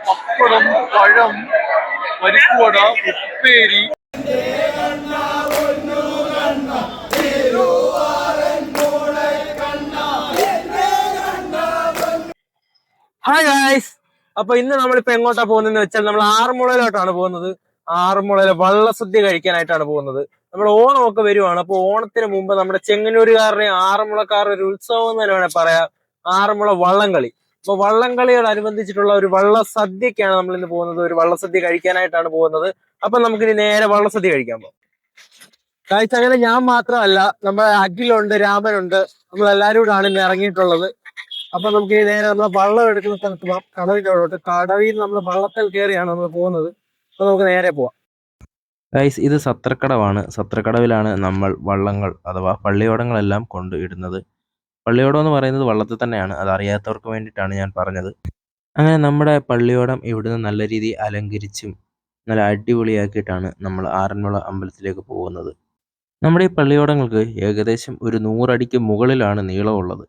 പപ്പടം, പഴം, പരിപ്പുവട, ഉപ്പേരി. Hi guys, അപ്പൊ ഇന്ന് നമ്മളിപ്പോ എങ്ങോട്ടാ പോകുന്നതെന്ന് വെച്ചാൽ നമ്മൾ ആറന്മുളയിലോട്ടാണ് പോകുന്നത്. ആറന്മുളയിലെ വള്ളസദ്യ കഴിക്കാനായിട്ടാണ് പോകുന്നത്. നമ്മൾ ഓണമൊക്കെ വരുവാണ്. അപ്പൊ ഓണത്തിന് മുമ്പ് നമ്മുടെ ചെങ്ങന്നൂരുകാരുടെയും ആറന്മുളക്കാരുടെ ഒരു ഉത്സവം എന്ന് തന്നെ വേണേൽ പറയാം, ആറന്മുള വള്ളംകളി. അപ്പൊ വള്ളംകളിയോടനുബന്ധിച്ചിട്ടുള്ള ഒരു വള്ളസദ്യക്കാണ് നമ്മൾ ഇന്ന് പോകുന്നത്. ഒരു വള്ളസദ്യ കഴിക്കാനായിട്ടാണ് പോകുന്നത്. അപ്പൊ നമുക്കിനി നേരെ വള്ളസദ്യ കഴിക്കാൻ പോകാം. കാഴ്ച അങ്ങനെ ഞാൻ മാത്രമല്ല, നമ്മുടെ അഖിലുണ്ട്, രാമനുണ്ട്, നമ്മളെല്ലാരും കൂടാണ് ഇന്ന് ഇറങ്ങിയിട്ടുള്ളത്. അപ്പൊ നമുക്ക് ഈ നേരെ നമ്മൾ വള്ളം എടുക്കുന്ന സ്ഥലത്ത് പോവാം, കടവിലോട്ട്. കടവിൽ നമ്മൾ വള്ളത്തിൽ കയറിയാണ് നമ്മൾ പോകുന്നത്. അപ്പൊ നമുക്ക് നേരെ പോവാം. ഗൈസ്, ഇത് സത്രക്കടവാണ്. സത്രക്കടവിലാണ് നമ്മൾ വള്ളങ്ങൾ അഥവാ പള്ളിയോടങ്ങളെല്ലാം കൊണ്ട് ഇടുന്നത്. പള്ളിയോടം എന്ന് പറയുന്നത് വള്ളത്തിൽ തന്നെയാണ്. അത് അറിയാത്തവർക്ക് വേണ്ടിയിട്ടാണ് ഞാൻ പറഞ്ഞത്. അങ്ങനെ നമ്മുടെ പള്ളിയോടം ഇവിടുന്ന് നല്ല രീതിയിൽ അലങ്കരിച്ചും നല്ല അടിപൊളിയാക്കിയിട്ടാണ് നമ്മൾ ആറന്മുള അമ്പലത്തിലേക്ക് പോകുന്നത്. നമ്മുടെ ഈ പള്ളിയോടങ്ങൾക്ക് ഏകദേശം ഒരു 100 അടിക്ക് മുകളിലാണ് നീളമുള്ളത്.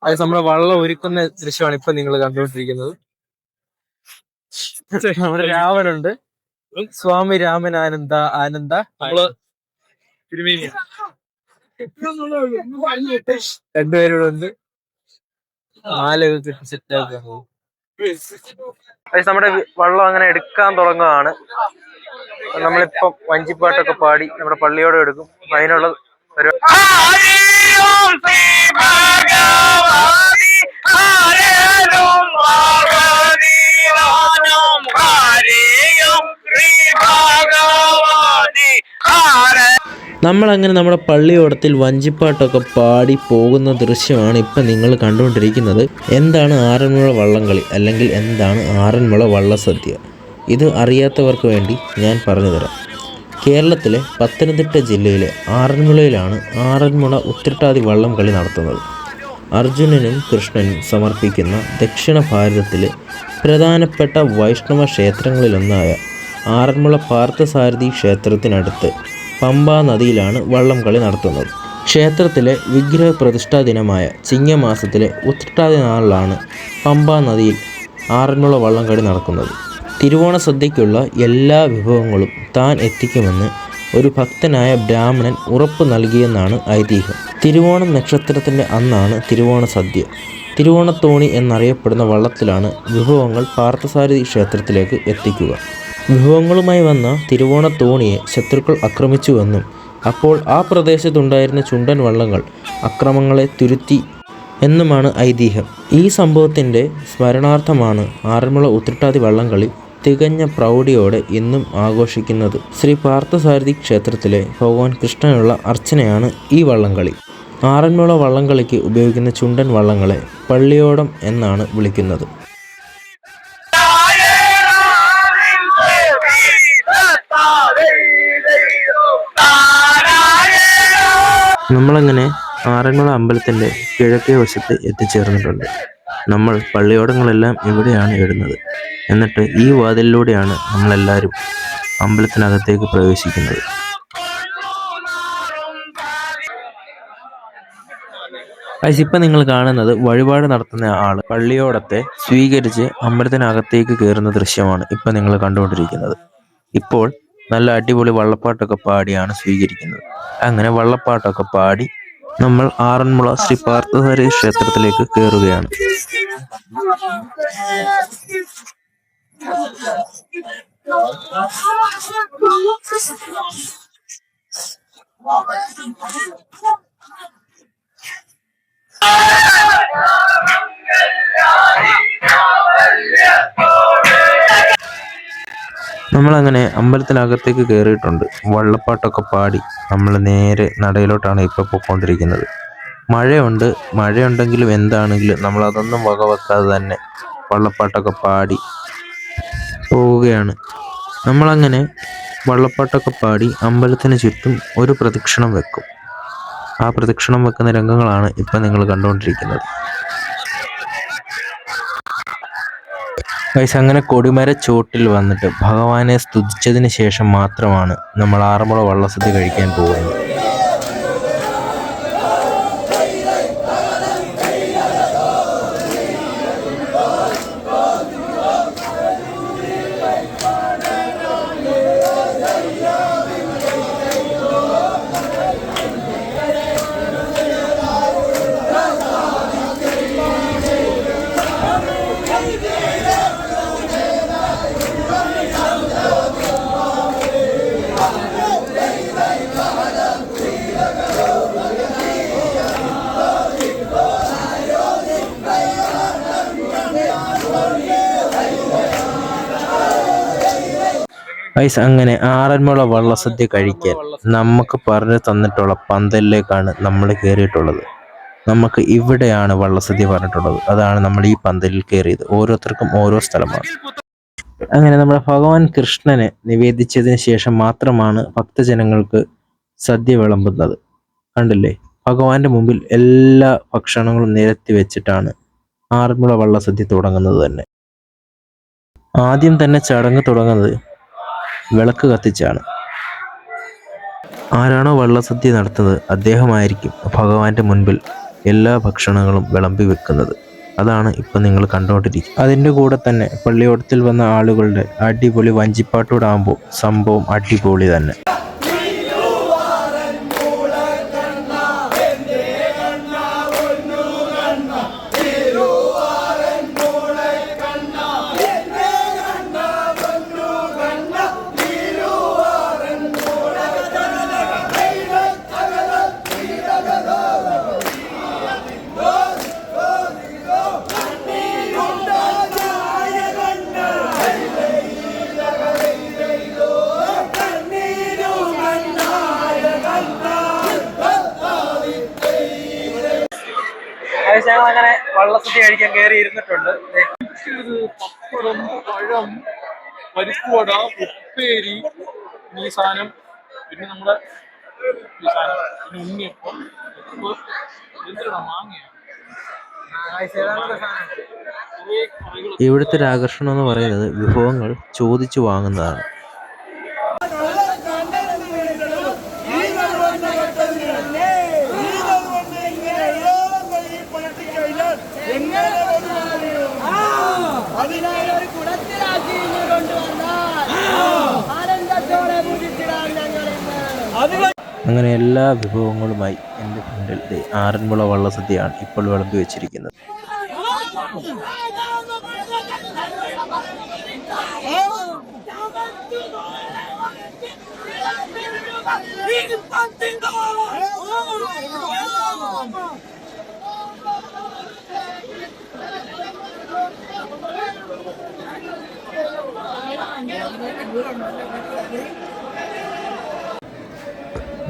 അത് നമ്മുടെ വള്ളം ഒരുക്കുന്ന ദൃശ്യമാണ് ഇപ്പൊ നിങ്ങൾ കണ്ടുകൊണ്ടിരിക്കുന്നത്. നമ്മുടെ രാമനുണ്ട്, സ്വാമി രാമൻ ആനന്ദ ആനന്ദ രണ്ടുപേരോട് ഉണ്ട്. മാലയൊക്കെ സെറ്റ് ആക്കുക. നമ്മുടെ വള്ളം അങ്ങനെ എടുക്കാൻ തുടങ്ങുകയാണ്. നമ്മളിപ്പം വഞ്ചിപ്പാട്ടൊക്കെ പാടി നമ്മുടെ പള്ളിയോടെ എടുക്കും. അതിനുള്ള ഒരു നമ്മളങ്ങനെ നമ്മുടെ പള്ളിയോടത്തിൽ വഞ്ചിപ്പാട്ടൊക്കെ പാടി പോകുന്ന ദൃശ്യമാണ് ഇപ്പം നിങ്ങൾ കണ്ടുകൊണ്ടിരിക്കുന്നത്. എന്താണ് ആറന്മുള വള്ളംകളി അല്ലെങ്കിൽ എന്താണ് ആറന്മുള വള്ളസദ്യ? ഇത് അറിയാത്തവർക്ക് വേണ്ടി ഞാൻ പറഞ്ഞുതരാം. കേരളത്തിലെ പത്തനംതിട്ട ജില്ലയിലെ ആറന്മുളയിലാണ് ആറന്മുള ഉത്രട്ടാതി വള്ളംകളി നടത്തുന്നത്. അർജുനനും കൃഷ്ണനും സമർപ്പിക്കുന്ന ദക്ഷിണ ഭാരതത്തിലെ പ്രധാനപ്പെട്ട വൈഷ്ണവ ക്ഷേത്രങ്ങളിലൊന്നായ ആറന്മുള പാർത്ഥസാരഥി ക്ഷേത്രത്തിനടുത്ത് പമ്പാ നദിയിലാണ് വള്ളംകളി നടത്തുന്നത്. ക്ഷേത്രത്തിലെ വിഗ്രഹ പ്രതിഷ്ഠാ ദിനമായ ചിങ്ങമാസത്തിലെ ഉത്രട്ടാതി നാളിലാണ് പമ്പാ നദിയിൽ ആറന്മുള വള്ളംകളി നടക്കുന്നത്. തിരുവോണ സദ്യയ്ക്കുള്ള എല്ലാ വിഭവങ്ങളും താൻ എത്തിക്കുമെന്ന് ഒരു ഭക്തനായ ബ്രാഹ്മണൻ ഉറപ്പ് നൽകിയെന്നാണ് ഐതിഹ്യം. തിരുവോണം നക്ഷത്രത്തിൻ്റെ അന്നാണ് തിരുവോണ സദ്യ. തിരുവോണത്തോണി എന്നറിയപ്പെടുന്ന വള്ളത്തിലാണ് വിഭവങ്ങൾ പാർത്ഥസാരഥി ക്ഷേത്രത്തിലേക്ക് എത്തിക്കുക. വിഭവങ്ങളുമായി വന്ന തിരുവോണത്തോണിയെ ശത്രുക്കൾ ആക്രമിച്ചുവെന്നും അപ്പോൾ ആ പ്രദേശത്തുണ്ടായിരുന്ന ചുണ്ടൻ വള്ളങ്ങൾ അക്രമങ്ങളെ തുരുത്തി എന്നുമാണ് ഐതിഹ്യം. ഈ സംഭവത്തിൻ്റെ സ്മരണാർത്ഥമാണ് ആറന്മുള ഉത്രട്ടാതി വള്ളംകളി തികഞ്ഞ പ്രൗഢിയോടെ ഇന്നും ആഘോഷിക്കുന്നത്. ശ്രീ പാർത്ഥസാരഥി ക്ഷേത്രത്തിലെ ഭഗവാൻ കൃഷ്ണനുള്ള അർച്ചനയാണ് ഈ വള്ളംകളി. ആറന്മുള വള്ളംകളിക്ക് ഉപയോഗിക്കുന്ന ചുണ്ടൻ വള്ളങ്ങളെ പള്ളിയോടം എന്നാണ് വിളിക്കുന്നത്. നമ്മളങ്ങനെ ആറന്മുള അമ്പലത്തിൻ്റെ കിഴക്കേ വശത്ത് എത്തിച്ചേർന്നിട്ടുണ്ട്. നമ്മൾ പള്ളിയോടങ്ങളെല്ലാം ഇവിടെയാണ് ഇടുന്നത്. എന്നിട്ട് ഈ വാതിലിലൂടെയാണ് നമ്മളെല്ലാവരും അമ്പലത്തിനകത്തേക്ക് പ്രവേശിക്കുന്നത്. ഇപ്പം നിങ്ങൾ കാണുന്നത് വഴിപാട് നടത്തുന്ന ആൾ പള്ളിയോടത്തെ സ്വീകരിച്ച് അമ്പലത്തിനകത്തേക്ക് കയറുന്ന ദൃശ്യമാണ് ഇപ്പം നിങ്ങൾ കണ്ടുകൊണ്ടിരിക്കുന്നത്. ഇപ്പോൾ നല്ല അടിപൊളി വള്ളപ്പാട്ടൊക്കെ പാടിയാണ് സ്വീകരിക്കുന്നത്. അങ്ങനെ വള്ളപ്പാട്ടൊക്കെ പാടി നമ്മൾ ആറന്മുള ശ്രീ പാർത്ഥസാരഥി ക്ഷേത്രത്തിലേക്ക് കയറുകയാണ്. നമ്മളങ്ങനെ അമ്പലത്തിനകത്തേക്ക് കയറിയിട്ടുണ്ട്. വള്ളപ്പാട്ടൊക്കെ പാടി നമ്മൾ നേരെ നടയിലോട്ടാണ് ഇപ്പോൾ പോയിക്കൊണ്ടിരിക്കുന്നത്. മഴയുണ്ടെങ്കിലും എന്താണെങ്കിലും നമ്മളതൊന്നും വകവെക്കാതെ തന്നെ വള്ളപ്പാട്ടൊക്കെ പാടി പോവുകയാണ്. നമ്മളങ്ങനെ വള്ളപ്പാട്ടൊക്കെ പാടി അമ്പലത്തിന് ചുറ്റും ഒരു പ്രദക്ഷിണം വെക്കും. ആ പ്രദക്ഷിണം വെക്കുന്ന രംഗങ്ങളാണ് ഇപ്പം നിങ്ങൾ കണ്ടുകൊണ്ടിരിക്കുന്നത്. അങ്ങനെ കൊടിമര ചോട്ടിൽ വന്നിട്ട് ഭഗവാനെ സ്തുതിച്ചതിന് ശേഷം മാത്രമാണ് നമ്മൾ ആറന്മുള വള്ളസദ്യ കഴിക്കാൻ പോകുന്നത്. ഗൈസ് അങ്ങനെ ആറന്മുള വള്ളസദ്യ കഴിക്കാൻ നമുക്ക് പറഞ്ഞു തന്നിട്ടുള്ള പന്തലിലേക്കാണ് നമ്മൾ കയറിയിട്ടുള്ളത്. നമുക്ക് ഇവിടെയാണ് വള്ളസദ്യ പറഞ്ഞിട്ടുള്ളത്. അതാണ് നമ്മൾ ഈ പന്തലിൽ കയറിയത്. ഓരോരുത്തർക്കും ഓരോ സ്ഥലമാണ്. അങ്ങനെ നമ്മുടെ ഭഗവാൻ കൃഷ്ണനെ നിവേദിച്ചതിന് ശേഷം മാത്രമാണ് ഭക്തജനങ്ങൾക്ക് സദ്യ വിളമ്പുന്നത്. കണ്ടില്ലേ, ഭഗവാന്റെ മുമ്പിൽ എല്ലാ ഭക്ഷണങ്ങളും നിരത്തി വെച്ചിട്ടാണ് ആറന്മുള വള്ളസദ്യ തുടങ്ങുന്നത് തന്നെ. ആദ്യം തന്നെ ചടങ്ങ് തുടങ്ങുന്നത് വിളക്ക് കത്തിച്ചാണ്. ആരാണോ വള്ളസദ്യ നടത്തുന്നത് അദ്ദേഹമായിരിക്കും ഭഗവാന്റെ മുൻപിൽ എല്ലാ ഭക്ഷണങ്ങളും വിളമ്പി വെക്കുന്നത്. അതാണ് ഇപ്പം നിങ്ങൾ കണ്ടുകൊണ്ടിരിക്കുന്നത്. അതിൻ്റെ കൂടെ തന്നെ പള്ളിയോടത്തിൽ വന്ന ആളുകളുടെ അടിപൊളി വഞ്ചിപ്പാട്ടൂടെ ആകുമ്പോൾ സംഭവം അടിപൊളി തന്നെ. ഞങ്ങൾ അങ്ങനെ വള്ളസദ്യ കഴിക്കാൻ കയറി ഇരുന്നിട്ടുണ്ട്. പപ്പടം, പഴം, പരിപ്പുവട, ഉപ്പേരി, ഈ സാധനം, പിന്നെ നമ്മുടെ ഈ സാധനം, പിന്നെ ഉണ്ണിയപ്പം, എന്തിനാ മാങ്ങയാണ്. ഇവിടുത്തെ ഒരു ആകർഷണം എന്ന് പറയുന്നത് വിഭവങ്ങൾ ചോദിച്ചു വാങ്ങുന്നതാണ്. അങ്ങനെ എല്ലാ വിഭവങ്ങളുമായി എൻ്റെ ഫ്രണ്ടിൽ ആറന്മുള വള്ളസദ്യയാണ് ഇപ്പോൾ വിളമ്പി വെച്ചിരിക്കുന്നത്.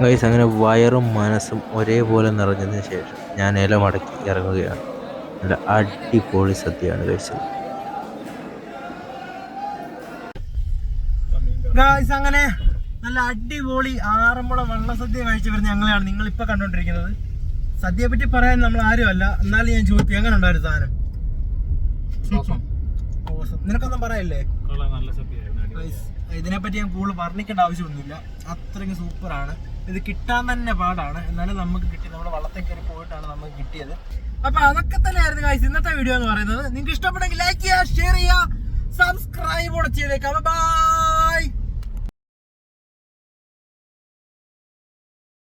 ഗൈസ് അങ്ങനെ വയറും മനസ്സും ഒരേപോലെ നിറഞ്ഞതിന് ശേഷം ഞാൻ ഇല മടക്കി ഇറങ്ങുകയാണ്. നല്ല അടിപൊളി സദ്യയാണ് കഴിച്ചത്. ഗൈസ് അങ്ങനെ നല്ല അടിപൊളി ആറന്മുള വള്ളസദ്യ കഴിച്ചവർ ഞങ്ങളെയാണ് നിങ്ങൾ ഇപ്പൊ കണ്ടോണ്ടിരിക്കുന്നത്. സദ്യയെ പറ്റി പറയാൻ നമ്മൾ ആരുമല്ല, എന്നാലും ഞാൻ ചോദിക്കും എങ്ങനെ ഉണ്ടായിരുന്നു സാധനം? നിനക്കൊന്നും പറയല്ലേ? ഇതിനെപ്പറ്റി ഞാൻ കൂടുതൽ വർണ്ണിക്കേണ്ട ആവശ്യമൊന്നുമില്ല, അത്രയ്ക്ക് സൂപ്പറാണ്. ഇത് കിട്ടാൻ തന്നെ പാടാണ്, എന്നാലും നമുക്ക് കിട്ടി. നമ്മുടെ വള്ളത്തിൽ കയറി പോയിട്ടാണ് നമുക്ക് കിട്ടിയത്. അപ്പൊ അതൊക്കെ തന്നെയായിരുന്നു ഗൈസ് ഇന്നത്തെ വീഡിയോ എന്ന് പറയുന്നത്. നിങ്ങൾക്ക് ഇഷ്ടപ്പെട്ടെങ്കിൽ ലൈക്ക് ചെയ്യുക, ഷെയർ ചെയ്യുക, സബ്സ്ക്രൈബ് കൂടെ ചെയ്തേക്കാം. ബൈ.